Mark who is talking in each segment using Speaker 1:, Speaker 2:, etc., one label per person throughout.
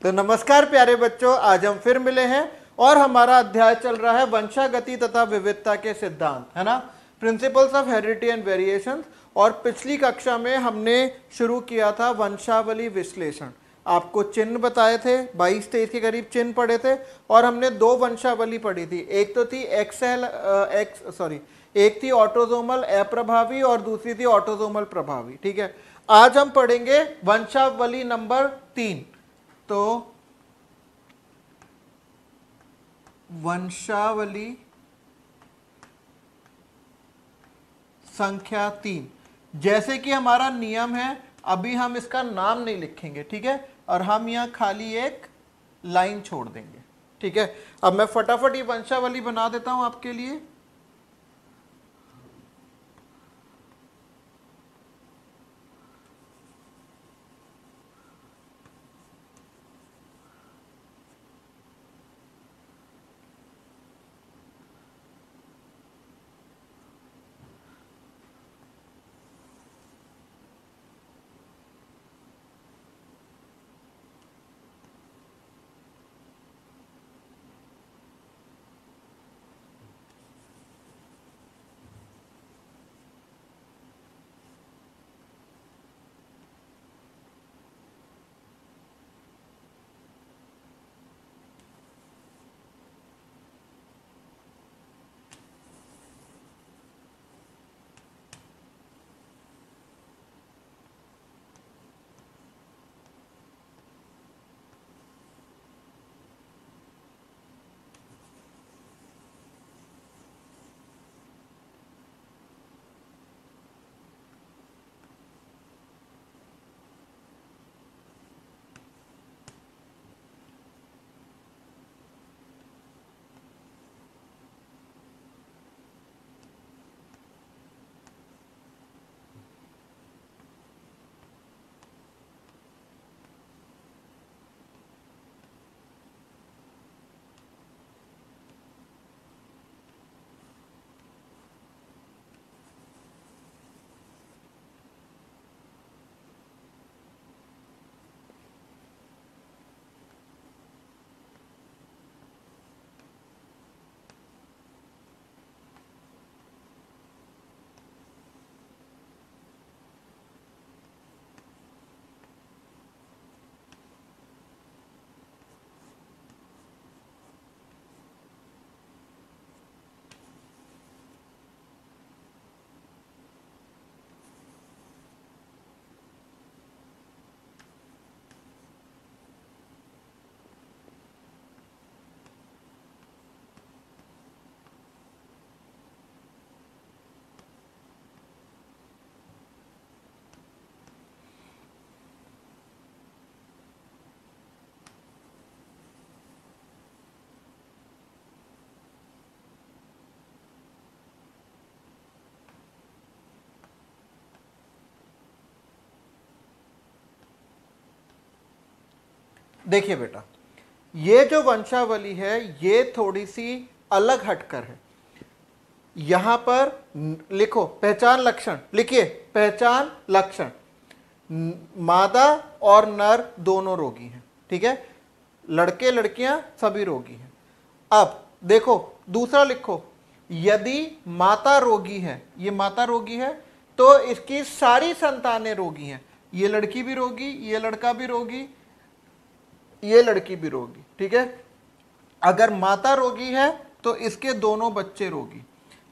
Speaker 1: तो नमस्कार प्यारे बच्चों, आज हम फिर मिले हैं और हमारा अध्याय चल रहा है वंशागति तथा विविधता के सिद्धांत, है ना, principles of heredity and variation. और पिछली कक्षा में हमने शुरू किया था वंशावली विश्लेषण। आपको चिन्ह बताए थे, 22-23 के करीब चिन्ह पढ़े थे और हमने दो वंशावली पढ़ी थी। एक तो थी एक थी ऑटोसोमल अप्रभावी और दूसरी थी ऑटोसोमल प्रभावी। ठीक है, आज हम पढ़ेंगे वंशावली नंबर 3। तो वंशावली संख्या 3, जैसे कि हमारा नियम है, अभी हम इसका नाम नहीं लिखेंगे, ठीक है, और हम यहां खाली एक लाइन छोड़ देंगे। ठीक है, अब मैं फटाफट ये वंशावली बना देता हूं आपके लिए। देखिए बेटा, ये जो वंशावली है ये थोड़ी सी अलग हटकर है। यहां पर लिखो पहचान लक्षण, लिखिए पहचान लक्षण, मादा और नर दोनों रोगी हैं। ठीक है, लड़के लड़कियां सभी रोगी हैं। अब देखो दूसरा लिखो, यदि माता रोगी है, ये माता रोगी है तो इसकी सारी संतानें रोगी हैं। ये लड़की भी रोगी, ये लड़का भी रोगी, ये लड़की भी रोगी। ठीक है, अगर माता रोगी है तो इसके दोनों बच्चे रोगी।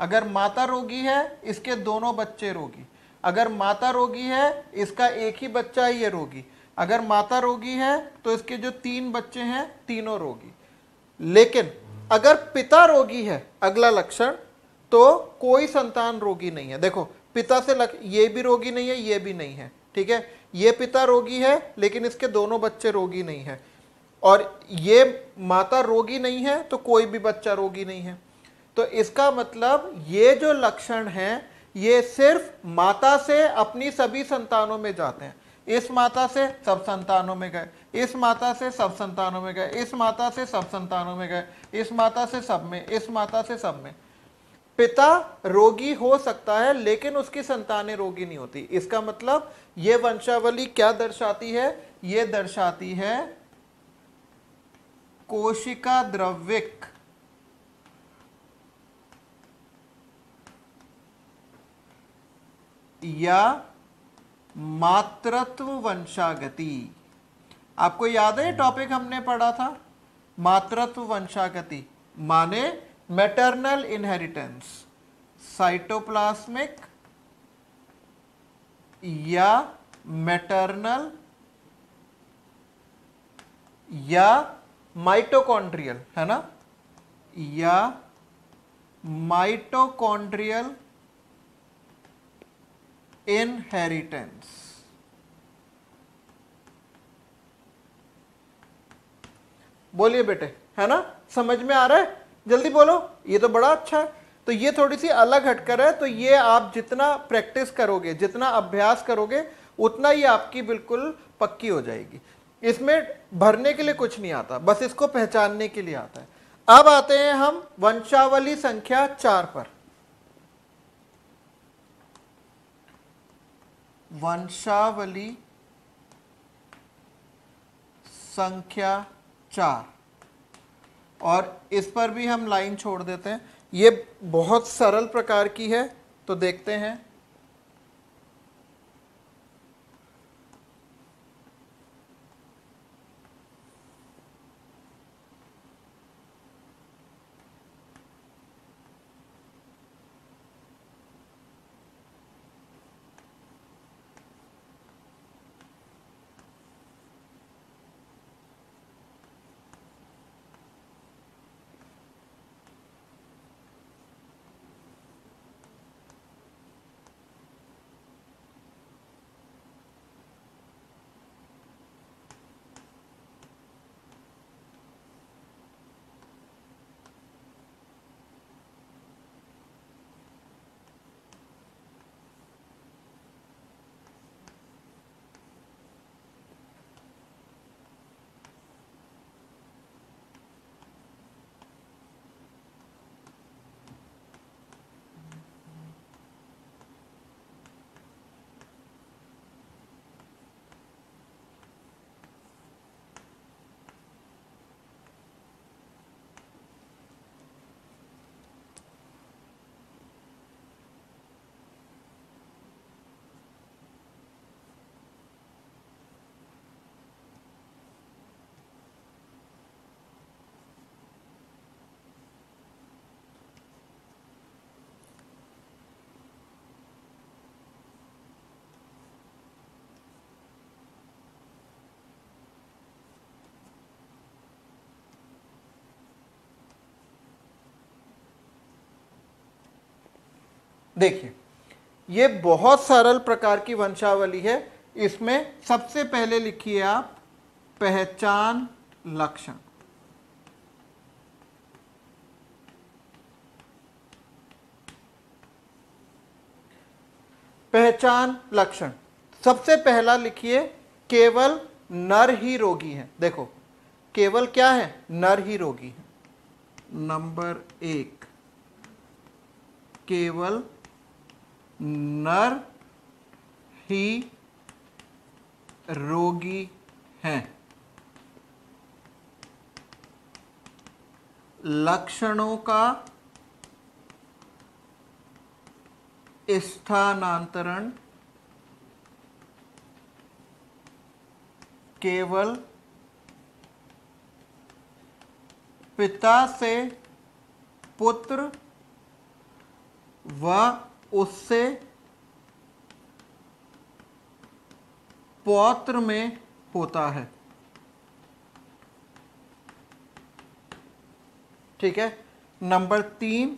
Speaker 1: अगर माता रोगी है इसके दोनों बच्चे रोगी। अगर माता रोगी है इसका एक ही बच्चा है, ये रोगी। अगर माता रोगी है तो इसके जो 3 बच्चे हैं तीनों रोगी। लेकिन अगर पिता रोगी है, अगला लक्षण, तो कोई संतान रोगी नहीं है। देखो पिता से ये भी रोगी नहीं है, ये भी नहीं है। ठीक है, ये पिता रोगी है लेकिन इसके दोनों बच्चे रोगी नहीं है, और ये माता रोगी नहीं है तो कोई भी बच्चा रोगी नहीं है। तो इसका मतलब ये जो लक्षण हैं ये सिर्फ माता से अपनी सभी संतानों में जाते हैं। इस माता से सब संतानों में गए, इस माता से सब संतानों में गए, इस माता से सब संतानों में गए, इस माता से सब में, इस माता से सब में। पिता रोगी हो सकता है लेकिन उसकी संतानें रोगी नहीं होती। इसका मतलब ये वंशावली क्या दर्शाती है? ये दर्शाती है कोशिका द्रव्यक या मातृत्व वंशागति। आपको याद है टॉपिक हमने पढ़ा था, मातृत्व वंशागति माने मैटरनल इनहेरिटेंस, साइटोप्लाज्मिक या मैटरनल या माइटोकॉन्ड्रियल, है ना, या माइटोकॉन्ड्रियल इनहेरिटेंस। बोलिए बेटे, है ना, समझ में आ रहा है? जल्दी बोलो, ये तो बड़ा अच्छा है। तो ये थोड़ी सी अलग हटकर है, तो ये आप जितना प्रैक्टिस करोगे, जितना अभ्यास करोगे, उतना ही आपकी बिल्कुल पक्की हो जाएगी। इसमें भरने के लिए कुछ नहीं आता, बस इसको पहचानने के लिए आता है। अब आते हैं हम वंशावली संख्या 4 पर। वंशावली संख्या 4, और इस पर भी हम लाइन छोड़ देते हैं। ये बहुत सरल प्रकार की है, तो देखते हैं। देखिए, ये बहुत सरल प्रकार की वंशावली है। इसमें सबसे पहले लिखिए आप पहचान लक्षण। पहचान लक्षण सबसे पहला लिखिए, केवल नर ही रोगी है। देखो, केवल क्या है? नर ही रोगी है। नंबर 1, केवल नर ही रोगी हैं। लक्षणों का स्थानांतरण केवल पिता से पुत्र व उससे पौत्र में होता है। ठीक है। नंबर 3,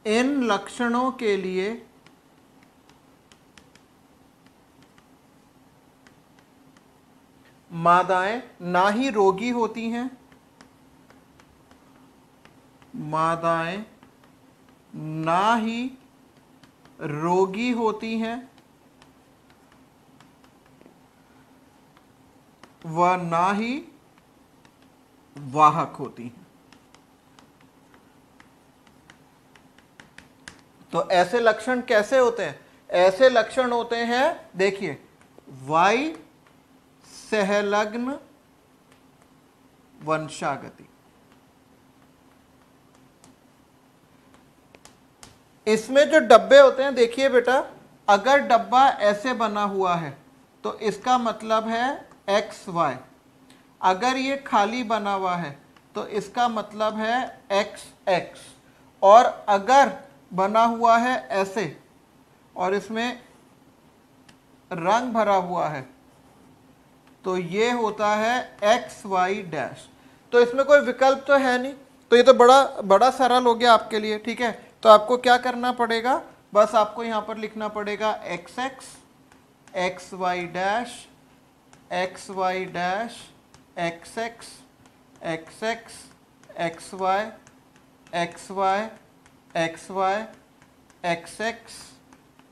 Speaker 1: इन लक्षणों के लिए मादाएं ना ही रोगी होती हैं, मादाएं ना ही रोगी होती हैं व ना ही वाहक होती हैं। तो ऐसे लक्षण कैसे होते हैं? ऐसे लक्षण होते हैं, देखिए, वाई सहलग्न वंशागति। इसमें जो डब्बे होते हैं, देखिए बेटा, अगर डब्बा ऐसे बना हुआ है तो इसका मतलब है एक्स वाई। अगर ये खाली बना हुआ है तो इसका मतलब है एक्स एक्स। और अगर बना हुआ है ऐसे और इसमें रंग भरा हुआ है तो ये होता है एक्स वाई डैश। तो इसमें कोई विकल्प तो है नहीं, तो ये तो बड़ा बड़ा सरल हो गया आपके लिए। ठीक है, तो आपको क्या करना पड़ेगा, बस आपको यहां पर लिखना पड़ेगा X x, x Y dash, X Y dash, X x, x x, x Y, x Y, x Y, x x,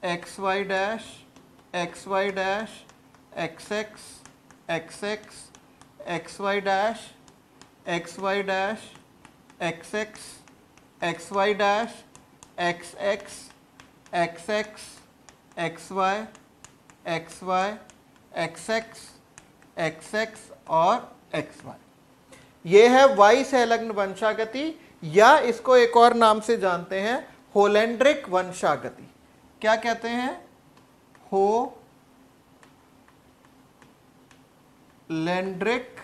Speaker 1: x Y dash, X Y dash, X x, x x, x Y dash, X Y dash, X x, x Y dash, X x, x x, x Y, x Y, x x, x X और X Y. ये है Y संलग्न वंशागति, या इसको एक और नाम से जानते हैं होलेंड्रिक वंशागति। क्या कहते हैं, होलेंड्रिक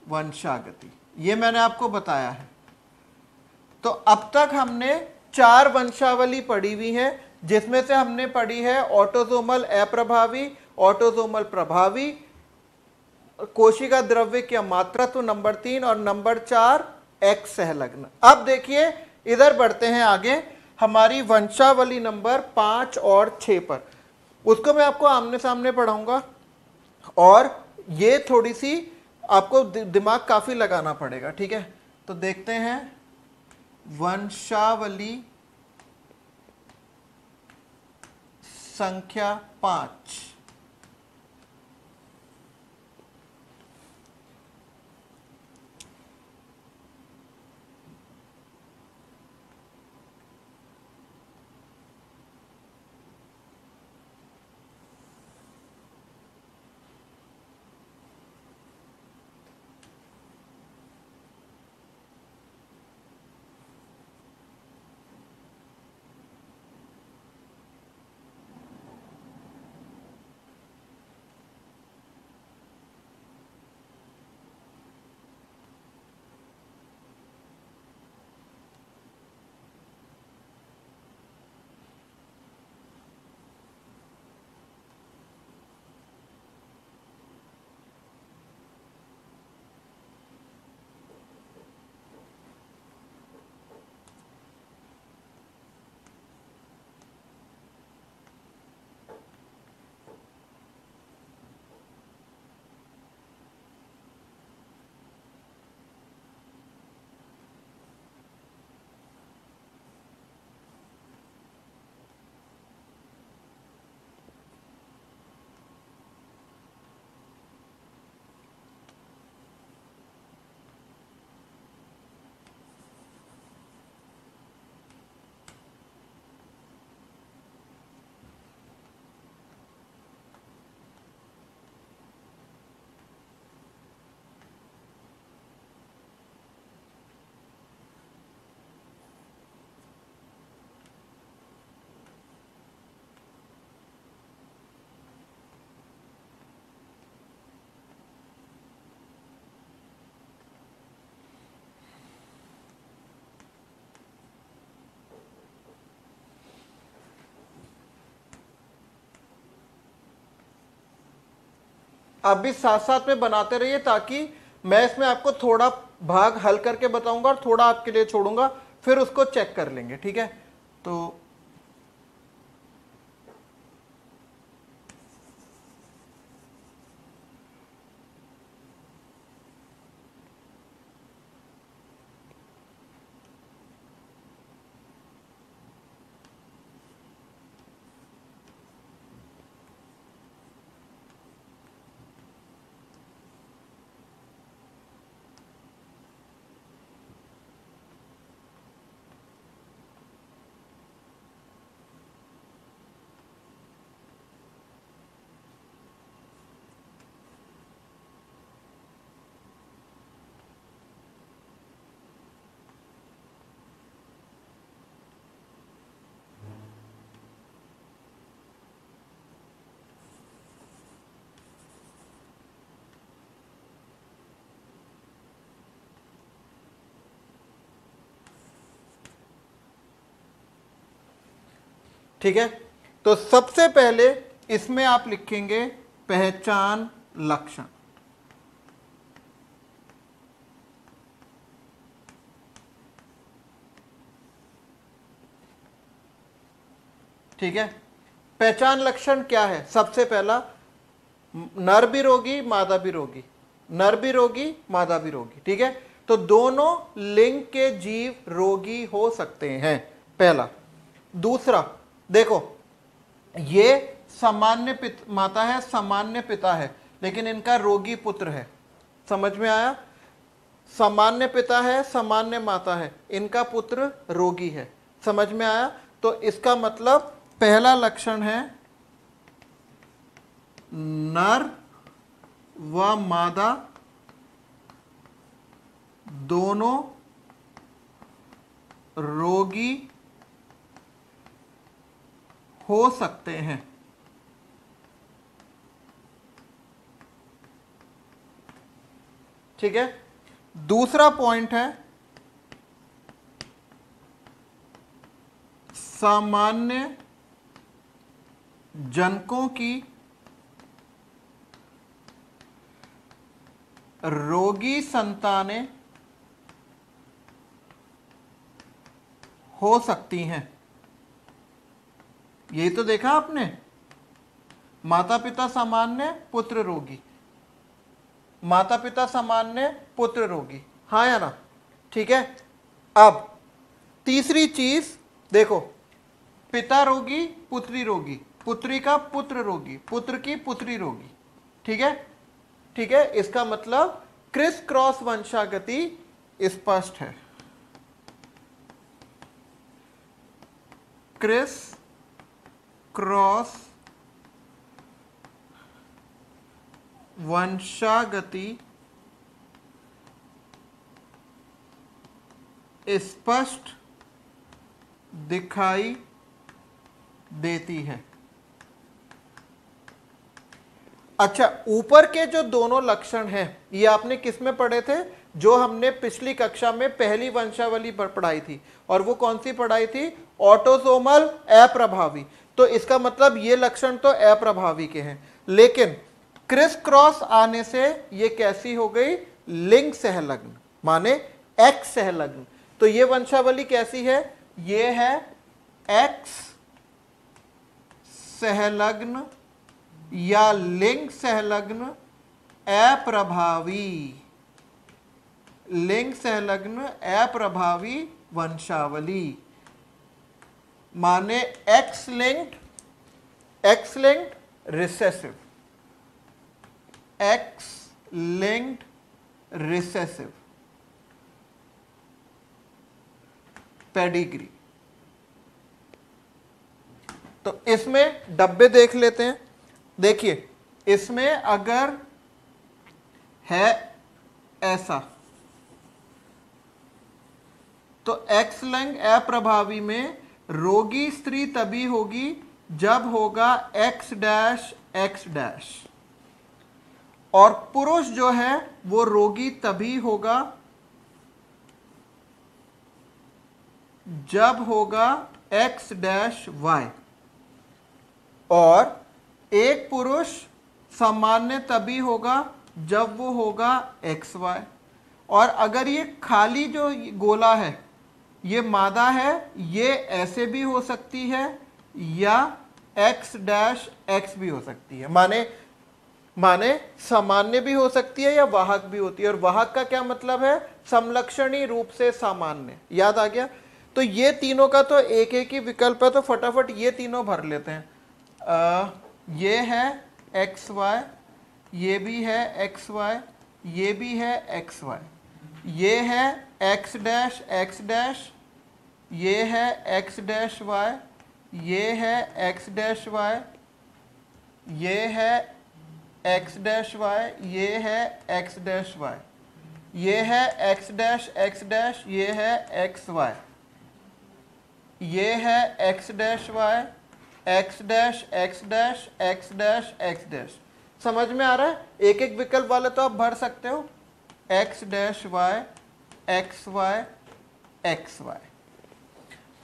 Speaker 1: वंशागति। ये मैंने आपको बताया है। तो अब तक हमने 4 वंशावली पढ़ी हुई है, जिसमें से हमने पढ़ी है ऑटोसोमल अप्रभावी, ऑटोसोमल प्रभावी, कोशिका द्रव्य की मात्रत्व नंबर 3, और नंबर 4 एक्स संलग्न। अब देखिए इधर बढ़ते हैं आगे, हमारी वंशावली नंबर 5 और 6 पर। उसको मैं आपको आमने सामने पढ़ाऊंगा, और ये थोड़ी सी आपको दिमाग काफी लगाना पड़ेगा। ठीक है, तो देखते हैं वंशावली संख्या 5। आप भी साथ साथ में बनाते रहिए, ताकि मैं इसमें आपको थोड़ा भाग हल करके बताऊंगा और थोड़ा आपके लिए छोड़ूंगा, फिर उसको चेक कर लेंगे। ठीक है, तो ठीक है, तो सबसे पहले इसमें आप लिखेंगे पहचान लक्षण। ठीक है, पहचान लक्षण क्या है? सबसे पहला, नर भी रोगी मादा भी रोगी, नर भी रोगी मादा भी रोगी। ठीक है, तो दोनों लिंग के जीव रोगी हो सकते हैं, पहला। दूसरा, देखो ये सामान्य माता है, सामान्य पिता है, लेकिन इनका रोगी पुत्र है। समझ में आया? सामान्य पिता है, सामान्य माता है, इनका पुत्र रोगी है। समझ में आया? तो इसका मतलब पहला लक्षण है नर व मादा दोनों रोगी हो सकते हैं। ठीक है, दूसरा पॉइंट है सामान्य जनकों की रोगी संतानें हो सकती हैं। यही तो देखा आपने, माता पिता सामान्य, पुत्र रोगी, माता पिता सामान्य, पुत्र रोगी, हाँ या ना? ठीक है, अब तीसरी चीज देखो, पिता रोगी, पुत्री रोगी, पुत्री का पुत्र रोगी, पुत्र की पुत्री रोगी। ठीक है, ठीक है, इसका मतलब क्रिस क्रॉस वंशागति स्पष्ट है। क्रिस क्रॉस वंशागति स्पष्ट दिखाई देती है। अच्छा, ऊपर के जो दोनों लक्षण हैं ये आपने किस में पढ़े थे? जो हमने पिछली कक्षा में पहली वंशावली पर पढ़ाई थी, और वो कौन सी पढ़ाई थी? ऑटोसोमल अप्रभावी। तो इसका मतलब ये लक्षण तो अप्रभावी के हैं, लेकिन क्रिस क्रॉस आने से ये कैसी हो गई? लिंग सहलग्न, माने एक्स सहलग्न। तो ये वंशावली कैसी है? ये है एक्स सहलग्न या लिंग सहलग्न अप्रभावी, लिंग सहलग्न अप्रभावी वंशावली, माने x linked recessive, x linked recessive pedigree. तो इसमें डब्बे देख लेते हैं। देखिए, इसमें अगर है ऐसा तो एक्स लिंग अप्रभावी में रोगी स्त्री तभी होगी जब होगा एक्स डैश एक्स डैश, और पुरुष जो है वो रोगी तभी होगा जब होगा एक्स डैश वाई, और एक पुरुष सामान्य तभी होगा जब वो होगा एक्स वाई। और अगर ये खाली जो गोला है ये मादा है, ये ऐसे भी हो सकती है या एक्स डैश एक्स भी हो सकती है, माने सामान्य भी हो सकती है या वाहक भी होती है। और वाहक का क्या मतलब है? समलक्षणी रूप से सामान्य। याद आ गया? तो ये तीनों का तो एक एक ही विकल्प है, तो फटाफट ये तीनों भर लेते हैं। ये है एक्स वाई, ये भी है एक्स वाई, ये भी है एक्स वाई, ये है एक्स डैश एक्स डैश, ये है एक्स डैश वाई, ये है एक्स डैश वाई, ये है एक्स डैश वाई, ये है एक्स डैश वाई, ये है एक्स डैश एक्स डैश, ये है एक्स वाई, ये है X dash Y, x dash X dash X dash X dash. समझ में आ रहा है? एक एक विकल्प वाले तो आप भर सकते हो, X dash Y, x Y, x Y.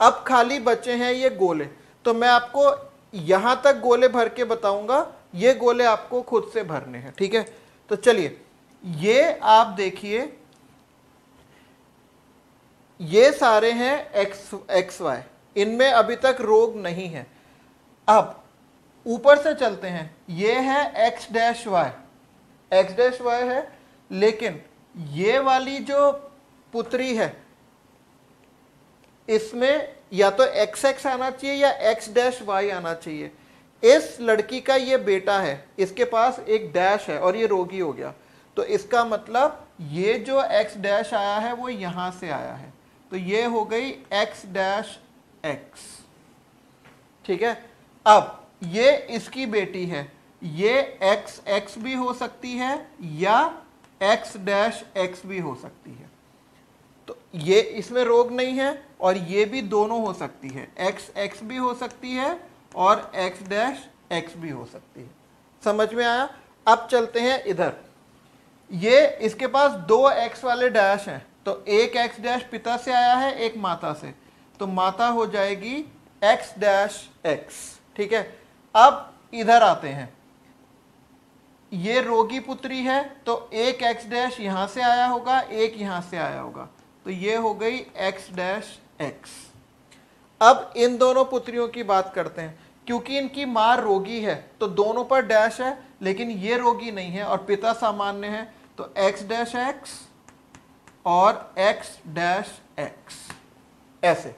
Speaker 1: अब खाली बचे हैं ये गोले, तो मैं आपको यहां तक गोले भर के बताऊंगा, ये गोले आपको खुद से भरने हैं, ठीक है। तो चलिए, ये आप देखिए, ये सारे हैं एक्स वाई, इनमें अभी तक रोग नहीं है। अब ऊपर से चलते हैं, ये है एक्स डैश वाई है, लेकिन ये वाली जो पुत्री है इसमें या तो एक्स एक्स आना चाहिए या एक्स डैश वाई आना चाहिए। इस लड़की का ये बेटा है, इसके पास एक डैश है और ये रोगी हो गया, तो इसका मतलब ये जो एक्स डैश आया है वो यहां से आया है, तो ये हो गई एक्स डैश एक्स, ठीक है। अब ये इसकी बेटी है, ये एक्स एक्स भी हो सकती है या एक्स डैश एक्स भी हो सकती है, तो ये इसमें रोग नहीं है, और ये भी दोनों हो सकती है, एक्स एक्स भी हो सकती है और एक्स डैश एक्स भी हो सकती है। समझ में आया? अब चलते हैं इधर, ये इसके पास दो एक्स वाले डैश हैं, तो एक एक्स डैश पिता से आया है, एक माता से, तो माता हो जाएगी एक्स डैश एक्स, ठीक है। अब इधर आते हैं, ये रोगी पुत्री है, तो एक एक्स डैश यहां से आया होगा, एक यहां से आया होगा, तो ये हो गई एक्स डैश एक्स। अब इन दोनों पुत्रियों की बात करते हैं, क्योंकि इनकी मां रोगी है तो दोनों पर डैश है, लेकिन ये रोगी नहीं है और पिता सामान्य है, तो एक्स डैश एक्स और एक्स डैश एक्स, ऐसे।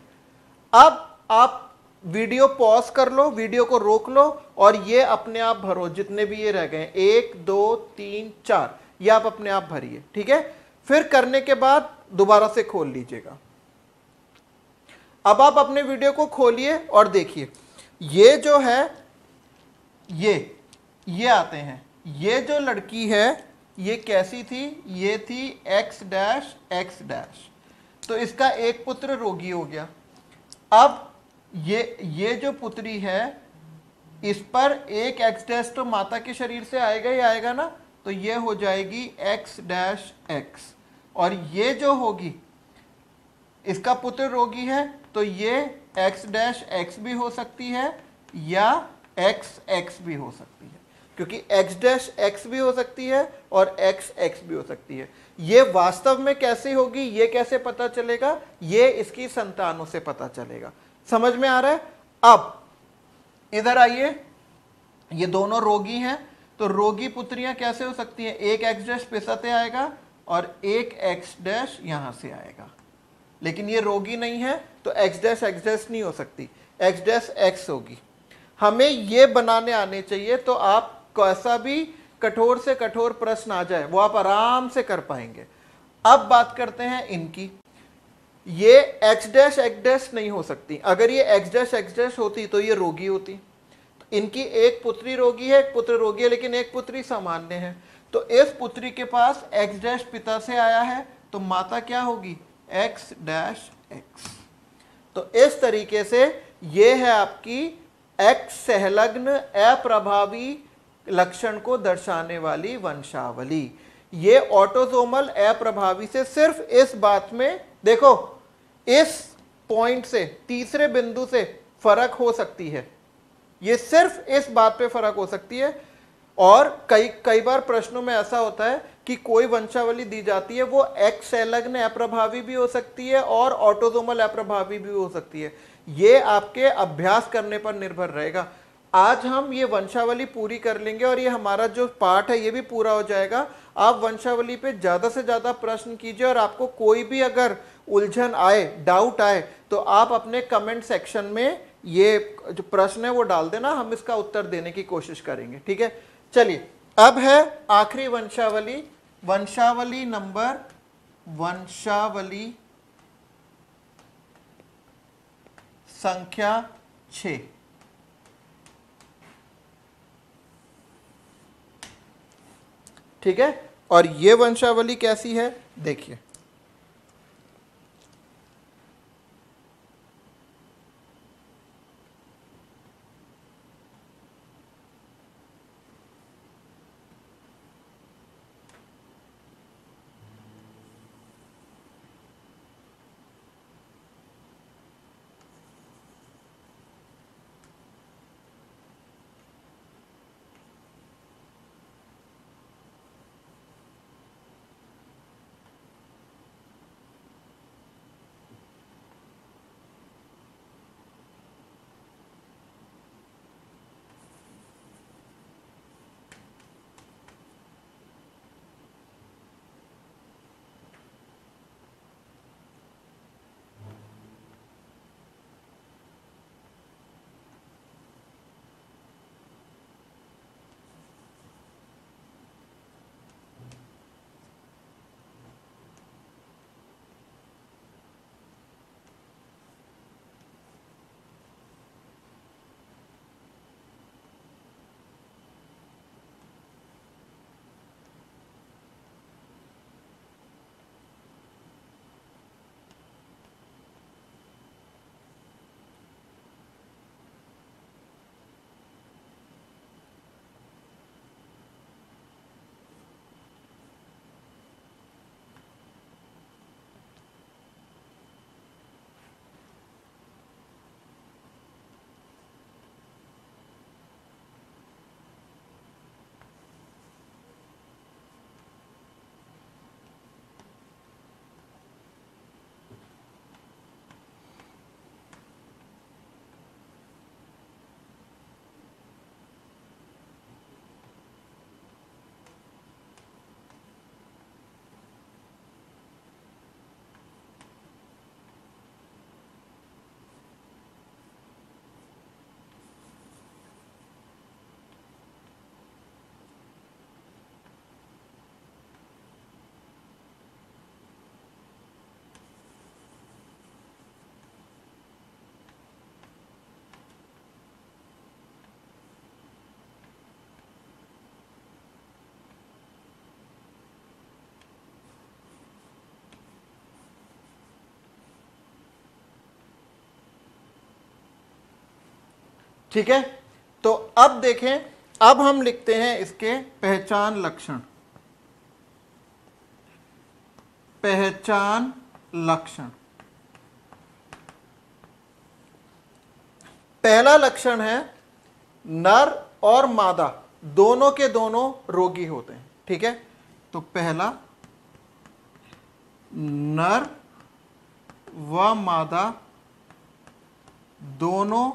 Speaker 1: अब आप वीडियो पॉज कर लो, वीडियो को रोक लो और ये अपने आप भरो, जितने भी ये रह गए 1 2 3 4, ये आप अपने आप भरिए, ठीक है। फिर करने के बाद दोबारा से खोल लीजिएगा। अब आप अपने वीडियो को खोलिए और देखिए, ये जो है ये आते हैं, ये जो लड़की है ये कैसी थी, ये थी एक्स डैश एक्स डैश, तो इसका एक पुत्र रोगी हो गया। अब ये जो पुत्री है इस पर एक एक्स डैश तो माता के शरीर से आएगा ही आएगा ना, तो ये हो जाएगी एक्स डैश एक्स, और ये जो होगी इसका पुत्र रोगी है, तो ये एक्स डैश एक्स भी हो सकती है या एक्स एक्स भी हो सकती है, क्योंकि एक्स डैश एक्स भी हो सकती है और एक्स एक्स भी हो सकती है। ये वास्तव में कैसे होगी, ये कैसे पता चलेगा, ये इसकी संतानों से पता चलेगा। समझ में आ रहा है? अब इधर आइए, ये दोनों रोगी हैं, तो रोगी पुत्रियां कैसे हो सकती हैं, एक एक्स डैश पिता से आएगा और एक एक्स डैश यहां से आएगा, लेकिन ये रोगी नहीं है तो एक्स डैश नहीं हो सकती, एक्स डैश एक्स होगी। हमें ये बनाने आने चाहिए, तो आप कैसा भी कठोर से कठोर प्रश्न आ जाए वो आप आराम से कर पाएंगे। अब बात करते हैं इनकी, ये एक्स डैश नहीं हो सकती, अगर ये एक्स डैश होती तो ये रोगी होती। तो इनकी एक पुत्री रोगी है, एक पुत्र रोगी है, लेकिन एक पुत्री सामान्य है, तो इस पुत्री के पास एक्स डैश पिता से आया है, तो माता क्या होगी, एक्स डैश एक्स। तो इस तरीके से ये है आपकी एक्स संलग्न अप्रभावी लक्षण को दर्शाने वाली वंशावली। ये ऑटोसोमल अप्रभावी से सिर्फ इस बात में देखो, इस पॉइंट से तीसरे बिंदु से फर्क हो सकती है, ये सिर्फ इस बात पे फर्क हो सकती है। और कई बार प्रश्नों में ऐसा होता है कि कोई वंशावली दी जाती है, वो एक्स संलग्न अप्रभावी भी हो सकती है और ऑटोसोमल अप्रभावी भी हो सकती है, ये आपके अभ्यास करने पर निर्भर रहेगा। आज हम ये वंशावली पूरी कर लेंगे और ये हमारा जो पाठ है ये भी पूरा हो जाएगा। आप वंशावली पे ज्यादा से ज्यादा प्रश्न कीजिए, और आपको कोई भी अगर उलझन आए, डाउट आए, तो आप अपने कमेंट सेक्शन में ये जो प्रश्न है वो डाल देना, हम इसका उत्तर देने की कोशिश करेंगे, ठीक है। चलिए, अब है आखिरी वंशावली, वंशावली नंबर, वंशावली संख्या 6। ठीक है, और ये वंशावली कैसी है देखिए, ठीक है, तो अब देखें, अब हम लिखते हैं इसके पहचान लक्षण। पहचान लक्षण, पहला लक्षण है नर और मादा दोनों के दोनों रोगी होते हैं। ठीक है, तो पहला, नर व मादा दोनों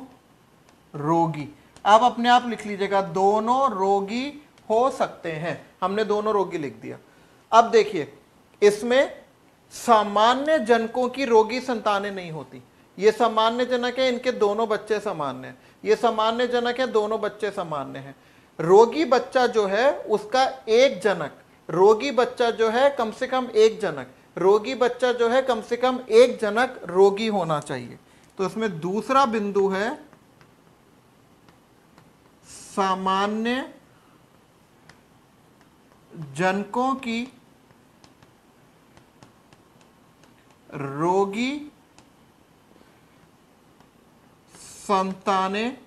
Speaker 1: रोगी। आप अपने आप लिख लीजिएगा, दोनों रोगी हो सकते हैं। हमने दोनों रोगी लिख दिया। अब देखिए, इसमें सामान्य जनकों की रोगी संतानें नहीं होती। ये सामान्य जनक है, इनके दोनों बच्चे सामान्य हैं। ये सामान्य जनक है, दोनों बच्चे सामान्य हैं। रोगी बच्चा जो है उसका एक जनक, रोगी बच्चा जो है कम से कम एक जनक, रोगी बच्चा जो है कम से कम एक जनक रोगी होना चाहिए। तो इसमें दूसरा बिंदु है सामान्य जनकों की रोगी संतानें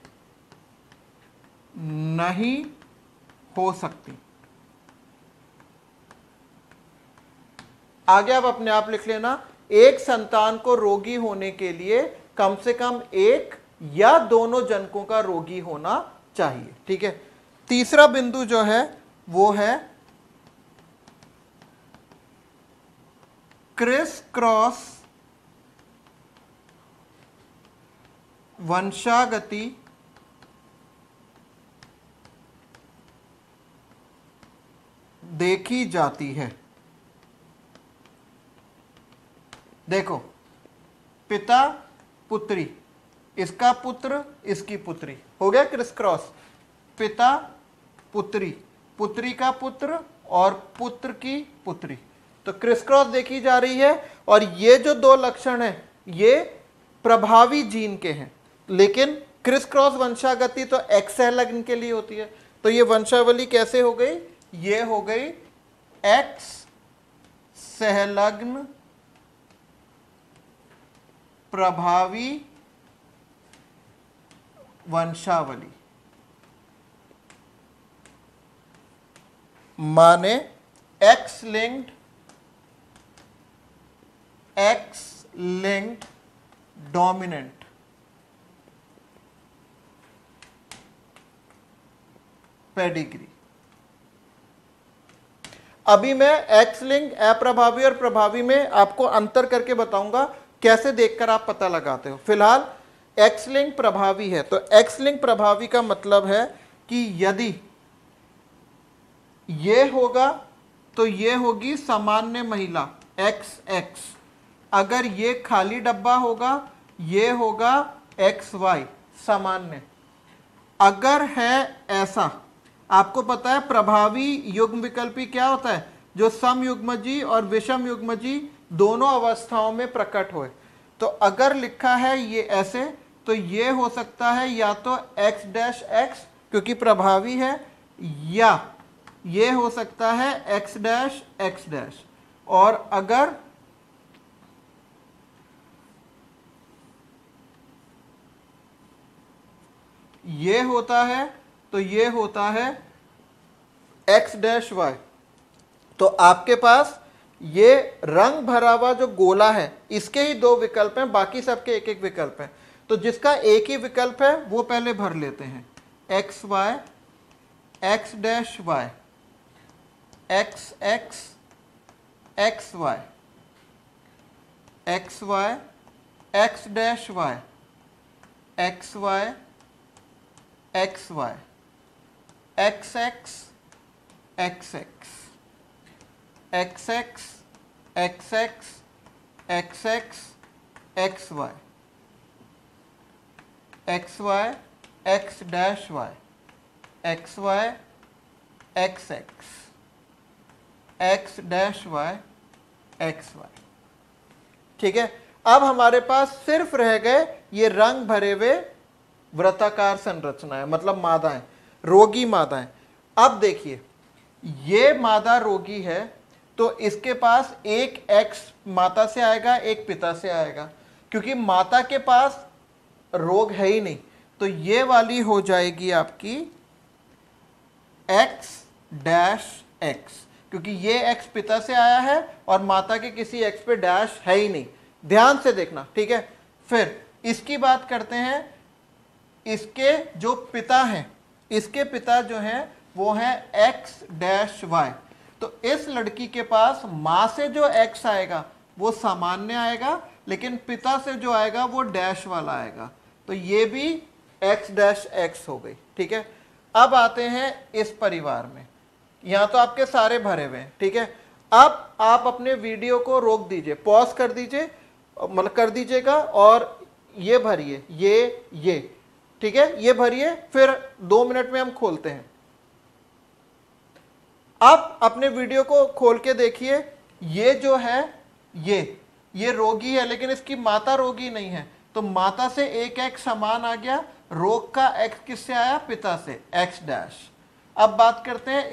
Speaker 1: नहीं हो सकती। आगे आप अपने आप लिख लेना, एक संतान को रोगी होने के लिए कम से कम एक या दोनों जनकों का रोगी होना चाहिए। ठीक है, तीसरा बिंदु जो है वो है क्रिस क्रॉस वंशागति देखी जाती है। देखो, पिता पुत्री, इसका पुत्र इसकी पुत्री, हो गया क्रिस क्रॉस। पिता पुत्री, पुत्री का पुत्र और पुत्र की पुत्री, तो क्रिस क्रॉस देखी जा रही है। और ये जो दो लक्षण हैं ये प्रभावी जीन के हैं, लेकिन क्रिस क्रॉस वंशागति तो एक्स संलग्न के लिए होती है। तो ये वंशावली कैसे हो गई? ये हो गई एक्स संलग्न प्रभावी वंशावली, माने एक्स लिंक्ड डोमिनेंट। पेडिग्री। अभी मैं एक्स लिंक, अप्रभावी और प्रभावी में आपको अंतर करके बताऊंगा, कैसे देखकर आप पता लगाते हो। फिलहाल एक्स लिंक प्रभावी है, तो एक्स लिंक प्रभावी का मतलब है कि यदि ये होगा तो ये होगी सामान्य महिला एक्स एक्स, अगर ये खाली डब्बा होगा ये होगा एक्स वाई सामान्य। अगर है ऐसा, आपको पता है प्रभावी युग्म विकल्पी क्या होता है? जो सम युग्मजी और विषम युग्मजी दोनों अवस्थाओं में प्रकट होए। तो अगर लिखा है ये ऐसे, तो ये हो सकता है या तो x डैश x क्योंकि प्रभावी है, या ये हो सकता है x डैश x डैश। और अगर ये होता है तो ये होता है x डैश y। तो आपके पास ये रंग भरा हुआ जो गोला है इसके ही दो विकल्प हैं, बाकी सबके एक एक विकल्प हैं। तो जिसका एक ही विकल्प है वो पहले भर लेते हैं, x Y x dash Y x x x Y x Y x dash Y x Y x Y x x x x x x x x x x x Y x Y x dash Y x Y x x x dash Y x y. ठीक है, अब हमारे पास सिर्फ रह गए ये रंग भरे हुए वृत्ताकार संरचनाएं, मतलब मादाएं, रोगी मादाएं। अब देखिए, ये मादा रोगी है तो इसके पास एक एक्स माता से आएगा, एक पिता से आएगा, क्योंकि माता के पास रोग है ही नहीं, तो तो ये वाली हो जाएगी आपकी x डैश x, क्योंकि ये x पिता से आया है और माता के किसी x पे डैश है ही नहीं, ध्यान से देखना, ठीक है। फिर इसकी बात करते हैं, इसके जो पिता हैं, इसके पिता जो हैं वो हैं x डैश y। तो इस लड़की के पास मां से जो x आएगा वो सामान्य आएगा, लेकिन पिता से जो आएगा वो डैश वाला आएगा, तो ये भी x डैश x हो गई, ठीक है। अब आते हैं इस परिवार में, यहां तो आपके सारे भरे हुए हैं, ठीक है। अब आप अपने वीडियो को रोक दीजिए, पॉज कर दीजिए, मतलब कर दीजिएगा, और ये भरिए, ये ठीक है, ये भरिए, फिर 2 मिनट में हम खोलते हैं। आप अपने वीडियो को खोल के देखिए, ये जो है ये रोगी है, लेकिन इसकी माता रोगी नहीं है, तो माता से एक x समान आ गया, रोग का x किससे आया, पिता से, x डैश। अब बात करते हैं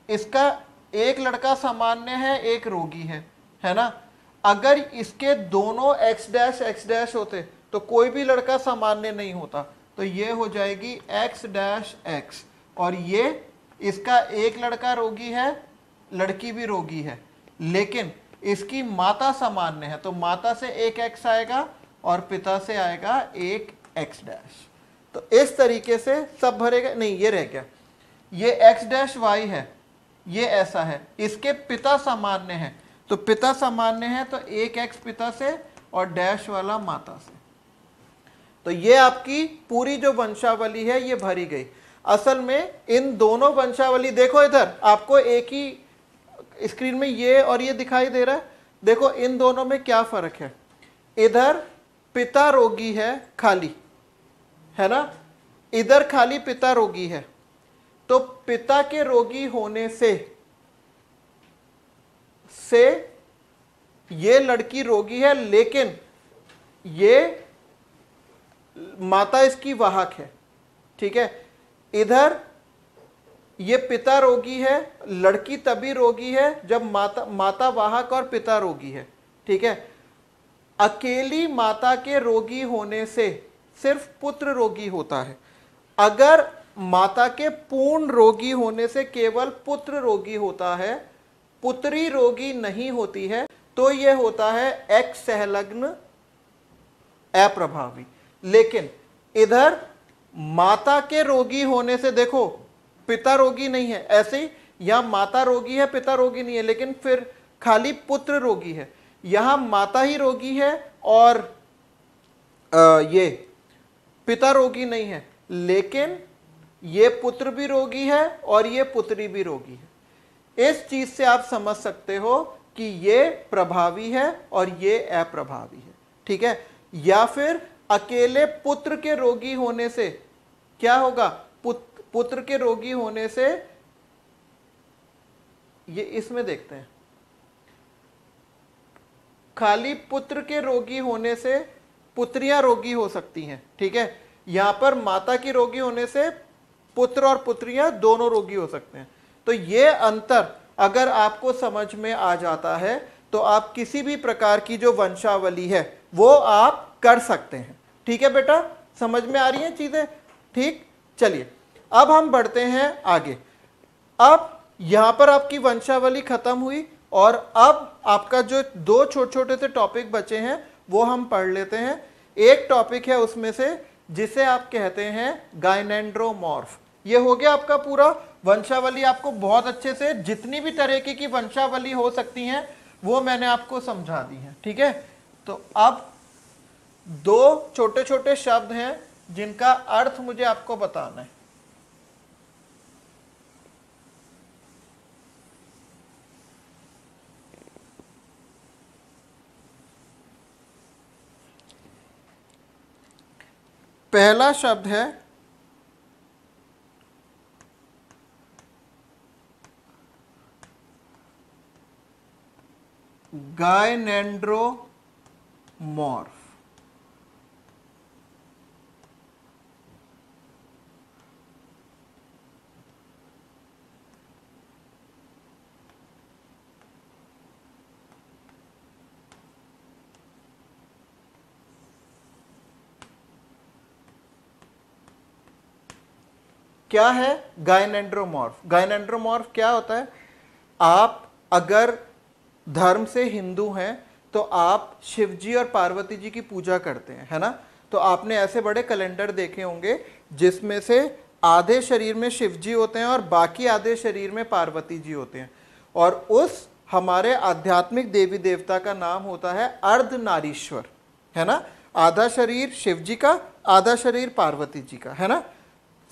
Speaker 1: इसका एक लड़का सामान्य है, एक रोगी है ना। अगर इसके दोनों x डैश होते तो कोई भी लड़का सामान्य नहीं होता, तो ये हो जाएगी x डैश x, और ये इसका एक लड़का रोगी है, लड़की भी रोगी है, लेकिन इसकी माता सामान्य है, तो माता से एक x आएगा और पिता से आएगा एक x डैश। तो इस तरीके से सब भरेगा, नहीं ये रह गया, ये x डैश y है, ये ऐसा है, इसके पिता सामान्य है, तो पिता सामान्य है तो एक x पिता से और डैश वाला माता से। तो ये आपकी पूरी जो वंशावली है ये भरी गई। असल में इन दोनों वंशावली, देखो इधर आपको एक ही स्क्रीन में ये और ये दिखाई दे रहा है, देखो इन दोनों में क्या फर्क है। इधर पिता रोगी है खाली, है ना, इधर खाली पिता रोगी है, तो पिता के रोगी होने से ये लड़की रोगी है, लेकिन ये माता इसकी वाहक है, ठीक है। इधर ये पिता रोगी है, लड़की तभी रोगी है जब माता वाहक और पिता रोगी है, ठीक है। अकेली माता के रोगी होने से सिर्फ पुत्र रोगी होता है। अगर माता के पूर्ण रोगी होने से केवल पुत्र रोगी होता है, पुत्री रोगी नहीं होती है, तो यह होता है एक्स सहलग्न अप्रभावी। लेकिन इधर माता के रोगी होने से, देखो पिता रोगी नहीं है, ऐसे ही यहां माता रोगी है, पिता रोगी नहीं है, लेकिन फिर खाली पुत्र रोगी है। यहां माता ही रोगी है और ये पिता रोगी नहीं है, लेकिन ये पुत्र भी रोगी है और ये पुत्री भी रोगी है। इस चीज से आप समझ सकते हो कि ये प्रभावी है और ये अप्रभावी है, ठीक है। या फिर अकेले पुत्र के रोगी होने से क्या होगा, पुत्र के रोगी होने से, ये इसमें देखते हैं, खाली पुत्र के रोगी होने से पुत्रियां रोगी हो सकती हैं, ठीक है। यहां पर माता की रोगी होने से पुत्र और पुत्रियां दोनों रोगी हो सकते हैं। तो ये अंतर अगर आपको समझ में आ जाता है तो आप किसी भी प्रकार की जो वंशावली है वो आप कर सकते हैं, ठीक है बेटा, समझ में आ रही हैं चीजें, ठीक। चलिए अब हम बढ़ते हैं आगे। अब यहां पर आपकी वंशावली खत्म हुई और अब आपका जो 2 छोटे छोटे से टॉपिक बचे हैं वो हम पढ़ लेते हैं। एक टॉपिक है उसमें से जिसे आप कहते हैं गाइनेंड्रोमॉर्फ। ये हो गया आपका पूरा वंशावली। आपको बहुत अच्छे से जितनी भी तरह की वंशावली हो सकती हैं वो मैंने आपको समझा दी है, ठीक है। तो अब 2 छोटे छोटे शब्द हैं जिनका अर्थ मुझे आपको बताना है। पहला शब्द है गाइनेंड्रोमॉर्फ। क्या है गायनेंड्रोमॉर्फ। गायनेंड्रोमॉर्फ क्या होता है, आप अगर धर्म से हिंदू हैं तो आप शिव जी और पार्वती जी की पूजा करते हैं, है ना। तो आपने ऐसे बड़े कैलेंडर देखे होंगे जिसमें से आधे शरीर में शिव जी होते हैं और बाकी आधे शरीर में पार्वती जी होते हैं, और उस हमारे आध्यात्मिक देवी देवता का नाम होता है अर्धनारीश्वर, है ना। आधा शरीर शिव जी का, आधा शरीर पार्वती जी का, है ना।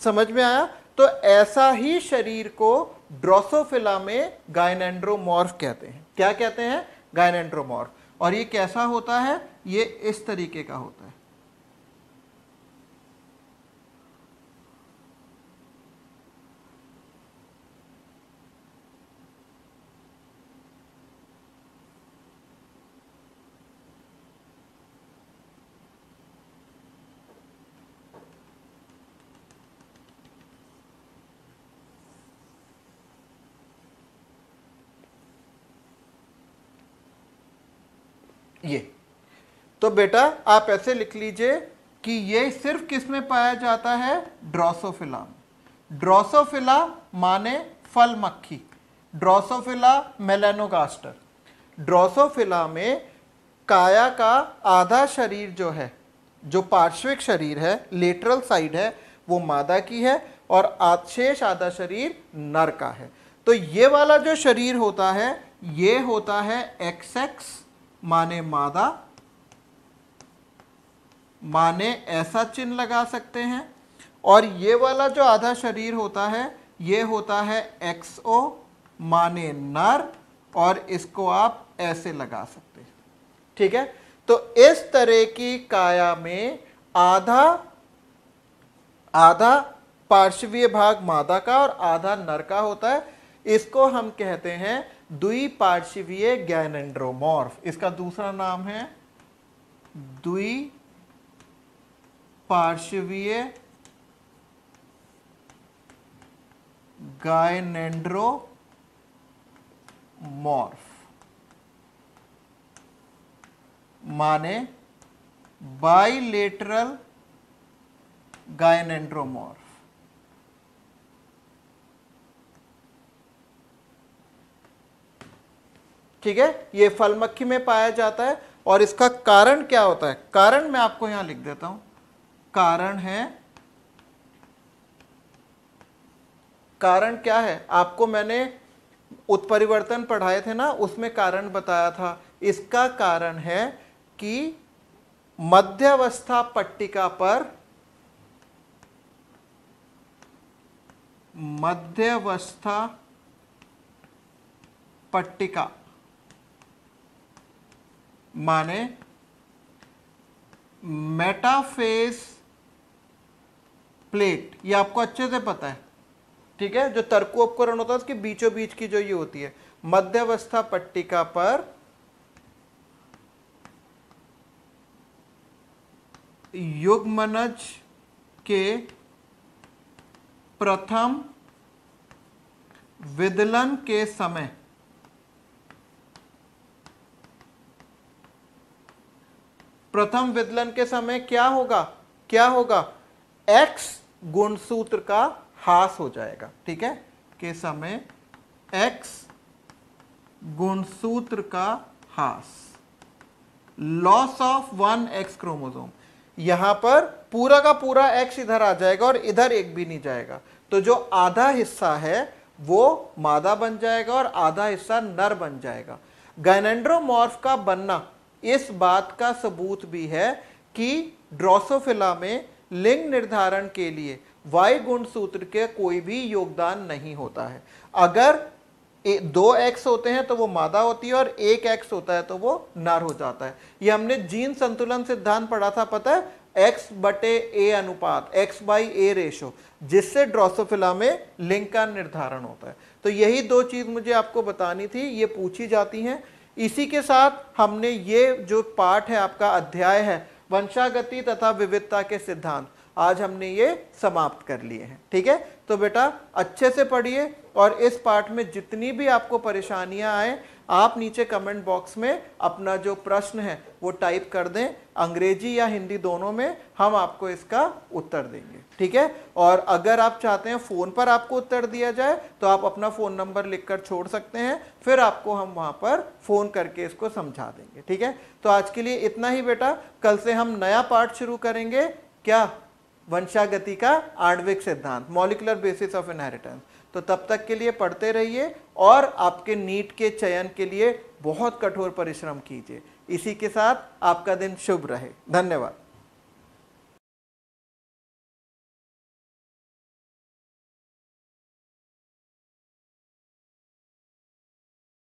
Speaker 1: समझ में आया। तो ऐसा ही शरीर को ड्रोसोफिला में गायनेंड्रोमॉर्फ कहते हैं। क्या कहते हैं, गायनेंड्रोमॉर्फ। और ये कैसा होता है, ये इस तरीके का होता है। ये तो बेटा आप ऐसे लिख लीजिए कि ये सिर्फ किस में पाया जाता है, ड्रोसोफिला में। ड्रोसोफिला माने फल मक्खी, ड्रोसोफिला मेलानोगास्टर। ड्रोसोफिला में काया का आधा शरीर जो है, जो पार्श्विक शरीर है, लेटरल साइड है, वो मादा की है और शेष आधा शरीर नर का है। तो ये वाला जो शरीर होता है ये होता है XX माने मादा, माने ऐसा चिन्ह लगा सकते हैं। और ये वाला जो आधा शरीर होता है ये होता है XO माने नर, और इसको आप ऐसे लगा सकते हैं, ठीक है। तो इस तरह की काया में आधा आधा पार्श्वीय भाग मादा का और आधा नर का होता है। इसको हम कहते हैं द्विपार्श्वीय गैनेंड्रोमॉर्फ। इसका दूसरा नाम है द्विपार्श्वीय गायनेंड्रोमॉर्फ, माने बाइलेटरल गायनेंड्रोमॉर्फ। ठीक है, ये फल मक्खी में पाया जाता है। और इसका कारण क्या होता है, कारण मैं आपको यहां लिख देता हूं। कारण क्या है, आपको मैंने उत्परिवर्तन पढ़ाए थे ना, उसमें कारण बताया था। इसका कारण है कि मध्यावस्था पट्टिका पर, मध्यावस्था पट्टिका माने मेटाफेज प्लेट, ये आपको अच्छे से पता है, ठीक है। जो तर्कु उपकरण होता है उसके बीचों बीच की जो ये होती है मध्यावस्था पट्टिका पर युग्मनज के प्रथम विदलन के समय क्या होगा, X गुणसूत्र का ह्रास हो जाएगा, ठीक है। के समय X गुणसूत्र का ह्रास, लॉस ऑफ 1 X क्रोमोसोम। यहां पर पूरा का पूरा X इधर आ जाएगा और इधर एक भी नहीं जाएगा। तो जो आधा हिस्सा है वो मादा बन जाएगा और आधा हिस्सा नर बन जाएगा। गायनेंड्रोमॉर्फ का बनना इस बात का सबूत भी है कि ड्रोसोफिला में लिंग निर्धारण के लिए Y गुणसूत्र के कोई भी योगदान नहीं होता है। अगर 2 X होते हैं तो वो मादा होती है और 1 X होता है तो वो नर हो जाता है। ये हमने जीन संतुलन सिद्धांत पढ़ा था, पता है, X/A अनुपात, X/A रेशो, जिससे ड्रोसोफिला में लिंग का निर्धारण होता है। तो यही दो चीज मुझे आपको बतानी थी, ये पूछी जाती हैं। इसी के साथ हमने ये जो पाठ है, आपका अध्याय है वंशागति तथा विविधता के सिद्धांत, आज हमने ये समाप्त कर लिए हैं, ठीक है। तो बेटा अच्छे से पढ़िए और इस पाठ में जितनी भी आपको परेशानियां आए आप नीचे कमेंट बॉक्स में अपना जो प्रश्न है वो टाइप कर दें, अंग्रेजी या हिंदी दोनों में, हम आपको इसका उत्तर देंगे, ठीक है। और अगर आप चाहते हैं फ़ोन पर आपको उत्तर दिया जाए तो आप अपना फ़ोन नंबर लिखकर छोड़ सकते हैं, फिर आपको हम वहाँ पर फ़ोन करके इसको समझा देंगे, ठीक है। तो आज के लिए इतना ही बेटा, कल से हम नया पार्ट शुरू करेंगे, क्या, वंशागति का आणविक सिद्धांत, मॉलिक्यूलर बेसिस ऑफ इनहेरिटेंस। तो तब तक के लिए पढ़ते रहिए और आपके नीट के चयन के लिए बहुत कठोर परिश्रम कीजिए। इसी के साथ आपका दिन शुभ रहे। धन्यवाद।